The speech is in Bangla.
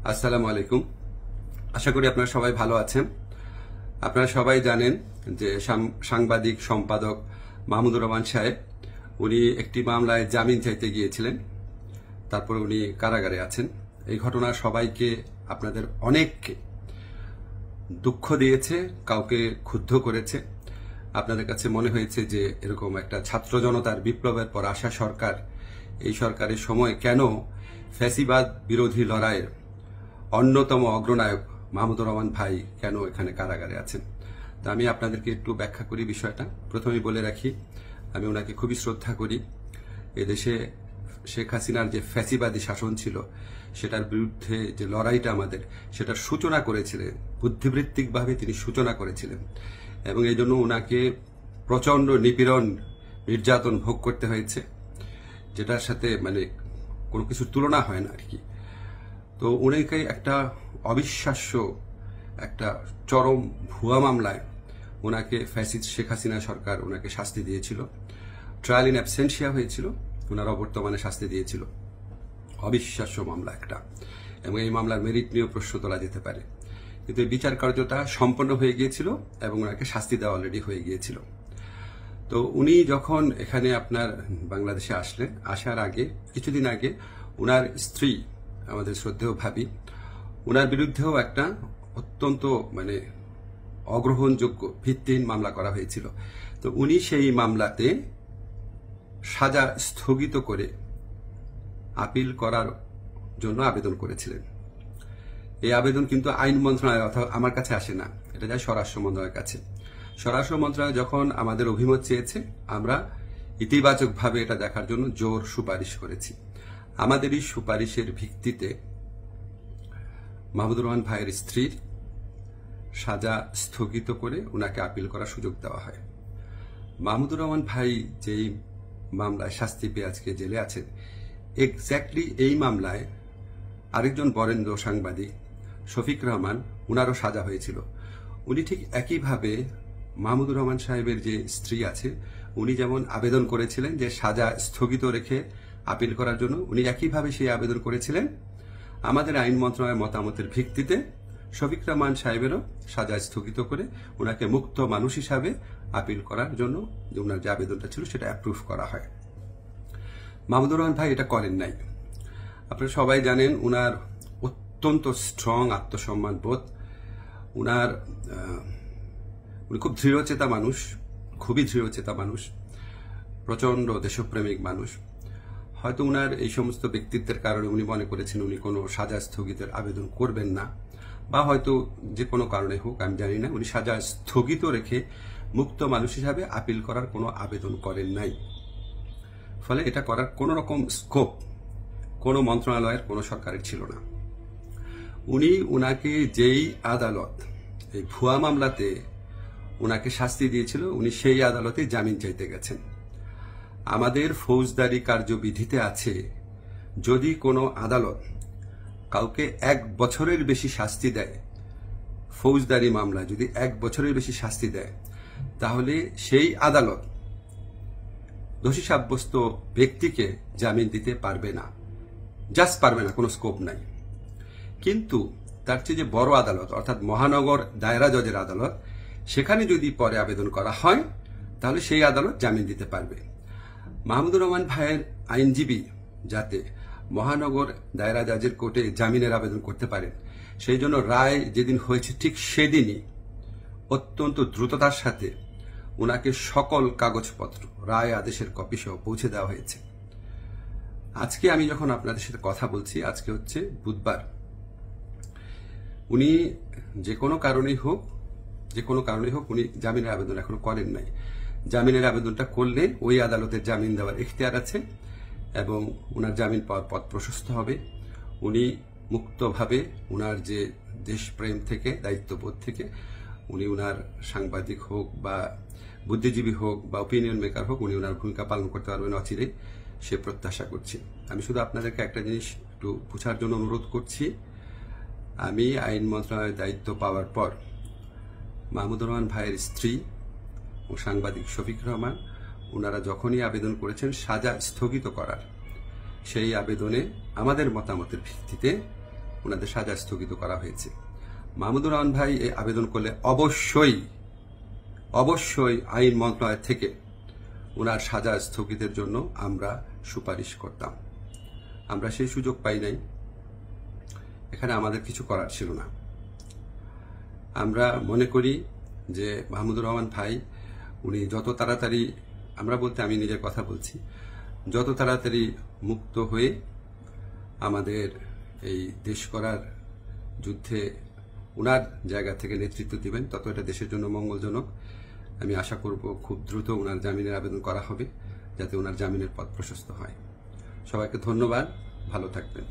আসসালামু আলাইকুম। আশা করি আপনারা সবাই ভালো আছেন। আপনারা সবাই জানেন যে সাংবাদিক সম্পাদক মাহমুদুর রহমান সাহেব উনি একটি মামলায় জামিন চাইতে গিয়েছিলেন, তারপর উনি কারাগারে আছেন। এই ঘটনা সবাইকে, আপনাদের অনেককে দুঃখ দিয়েছে, কাউকে ক্ষুব্ধ করেছে। আপনাদের কাছে মনে হয়েছে যে এরকম একটা ছাত্র জনতার বিপ্লবের পর আসা সরকার, এই সরকারের সময় কেন ফ্যাসিবাদ বিরোধী লড়াইয়ের অন্যতম অগ্রনায়ক মাহমুদুর রহমান ভাই কেন এখানে কারাগারে আছেন। তো আমি আপনাদেরকে একটু ব্যাখ্যা করি বিষয়টা। প্রথমেই বলে রাখি, আমি ওনাকে খুবই শ্রদ্ধা করি। এদেশে শেখ হাসিনার যে ফ্যাসিবাদী শাসন ছিল, সেটার বিরুদ্ধে যে লড়াইটা আমাদের, সেটার সূচনা করেছিলেন, বুদ্ধিবৃত্তিকভাবে তিনি সূচনা করেছিলেন, এবং এই জন্য ওনাকে প্রচণ্ড নিপীড়ন, নির্যাতন ভোগ করতে হয়েছে, যেটার সাথে কোনো কিছুর তুলনা হয় না আর কি। তো উনাকে একটা অবিশ্বাস্য, একটা চরম ভুয়া মামলায় ওনাকে ফ্যাসিস্ট শেখ হাসিনা সরকার ওনাকে শাস্তি দিয়েছিল। ট্রায়াল ইন অ্যাবসেন্সিয়া হয়েছিল, ওনার অবর্তমানে শাস্তি দিয়েছিল। অবিশ্বাস্য মামলা একটা, এবং এই মামলার মেরিট নিয়েও প্রশ্ন তোলা যেতে পারে, কিন্তু এই বিচার কার্যটা সম্পন্ন হয়ে গিয়েছিল এবং ওনাকে শাস্তি দেওয়া অলরেডি হয়ে গিয়েছিল। তো উনি যখন এখানে আপনার বাংলাদেশে আসলেন, আসার আগে কিছুদিন আগে ওনার স্ত্রী, আমাদের শ্রদ্ধেয় ভাবি, ওনার বিরুদ্ধেও একটা অত্যন্ত অগ্রহণযোগ্য ভিত্তিহীন মামলা করা হয়েছিল। তো উনি সেই মামলাতে সাজা স্থগিত করে আপিল করার জন্য আবেদন করেছিলেন। এই আবেদন কিন্তু আইন মন্ত্রণালয় অথবা আমার কাছে আসে না, এটা যায় স্বরাষ্ট্র মন্ত্রণালয়ের কাছে। স্বরাষ্ট্র মন্ত্রণালয় যখন আমাদের অভিমত চেয়েছে, আমরা ইতিবাচকভাবে এটা দেখার জন্য জোর সুপারিশ করেছি। আমাদের এই সুপারিশের ভিত্তিতে মাহমুদুর রহমান ভাইয়ের স্ত্রীর সাজা স্থগিত করে ওনাকে আপিল করার সুযোগ দেওয়া হয়। মাহমুদুর রহমান ভাই যেই মামলায় শাস্তি পেয়ে আজকে জেলে আছেন, এক্স্যাক্টলি এই মামলায় আরেকজন বরেণ্য সাংবাদিক শফিক রহমান, উনারও সাজা হয়েছিল। উনি ঠিক একইভাবে মাহমুদুর রহমান সাহেবের যে স্ত্রী আছে, উনি যেমন আবেদন করেছিলেন যে সাজা স্থগিত রেখে আপিল করার জন্য, উনি একইভাবে সেই আবেদন করেছিলেন। আমাদের আইন মন্ত্রণালয়ের মতামতের ভিত্তিতে শফিক রহমান সাহেবেরও সাজা স্থগিত করে ওনাকে মুক্ত মানুষ হিসাবে আপিল করার জন্য যে ওনার যে আবেদনটা ছিল সেটা অ্যাপ্রুভ করা হয়। মাহমুদুর রহমান ভাই এটা করেন নাই। আপনারা সবাই জানেন উনার অত্যন্ত স্ট্রং আত্মসম্মান বোধ, উনি খুব দৃঢ়চেতা মানুষ, খুবই দৃঢ়চেতা মানুষ, প্রচণ্ড দেশপ্রেমিক মানুষ। হয়তো উনার এই সমস্ত ব্যক্তিত্বের কারণে উনি মনে করেছেন উনি কোনো সাজা স্থগিতের আবেদন করবেন না, বা হয়তো যে কোনো কারণে হোক আমি জানি না, উনি সাজা স্থগিত রেখে মুক্ত মানুষ হিসাবে আপিল করার কোনো আবেদন করেন নাই। ফলে এটা করার কোনো রকম স্কোপ কোনো মন্ত্রণালয়ের, কোনো সরকারের ছিল না। উনাকে যেই আদালত এই ভুয়া মামলাতে উনাকে শাস্তি দিয়েছিল, উনি সেই আদালতে জামিন চাইতে গেছেন। আমাদের ফৌজদারি কার্যবিধিতে আছে, যদি কোনো আদালত কাউকে 1 বছরের বেশি শাস্তি দেয়, ফৌজদারি মামলা যদি 1 বছরের বেশি শাস্তি দেয়, তাহলে সেই আদালত দোষী সাব্যস্ত ব্যক্তিকে জামিন দিতে পারবে না, জাস্ট পারবে না, কোনো স্কোপ নাই। কিন্তু তার চেয়ে যে বড় আদালত, অর্থাৎ মহানগর দায়রা জজের আদালত, সেখানে যদি পরে আবেদন করা হয়, তাহলে সেই আদালত জামিন দিতে পারবে। মাহমুদুর রহমান ভাইয়ের আইনজীবী যাতে মহানগর দায়রা জজের কোর্টে জামিনের আবেদন করতে পারেন, সেই জন্য রায় যেদিন হয়েছে ঠিক সেদিনই অত্যন্ত দ্রুততার সাথে ওনাকে সকল কাগজপত্র, রায় আদেশের কপি সহ পৌঁছে দেওয়া হয়েছে। আজকে আমি যখন আপনাদের সাথে কথা বলছি, আজকে হচ্ছে বুধবার, উনি যে কোনো কারণেই হোক উনি জামিনের আবেদন এখনো করেন নাই। জামিনের আবেদনটা করলে ওই আদালতের জামিন দেওয়ার এখতিয়ার আছে এবং ওনার জামিন পাওয়ার পথ প্রশস্ত হবে। উনি মুক্তভাবে ওনার যে দেশপ্রেম থেকে, দায়িত্ববোধ থেকে, উনি ওনার সাংবাদিক হোক বা বুদ্ধিজীবী হোক বা ওপিনিয়ন মেকার হোক, উনি ওনার ভূমিকা পালন করতে পারবেন অচিরেই, সে প্রত্যাশা করছি। আমি শুধু আপনাদেরকে একটা জিনিস একটু বুঝার জন্য অনুরোধ করছি। আমি আইন মন্ত্রণালয়ের দায়িত্ব পাওয়ার পর মাহমুদুর রহমান ভাইয়ের স্ত্রী ও সাংবাদিক শফিক রহমান, ওনারা যখনই আবেদন করেছেন সাজা স্থগিত করার, সেই আবেদনে আমাদের মতামতের ভিত্তিতে ওনাদের সাজা স্থগিত করা হয়েছে। মাহমুদুর রহমান ভাই এই আবেদন করলে অবশ্যই আইন মন্ত্রণালয় থেকে ওনার সাজা স্থগিতের জন্য আমরা সুপারিশ করতাম। আমরা সেই সুযোগ পাই নাই, এখানে আমাদের কিছু করার ছিল না। আমরা মনে করি যে মাহমুদুর রহমান ভাই উনি যত তাড়াতাড়ি, আমরা বলতে আমি নিজের কথা বলছি, যত তাড়াতাড়ি মুক্ত হয়ে আমাদের এই দেশ করার যুদ্ধে ওনার জায়গা থেকে নেতৃত্ব দিবেন, তত এটা দেশের জন্য মঙ্গলজনক। আমি আশা করব খুব দ্রুত ওনার জামিনের আবেদন করা হবে, যাতে ওনার জামিনের পথ প্রশস্ত হয়। সবাইকে ধন্যবাদ, ভালো থাকবেন।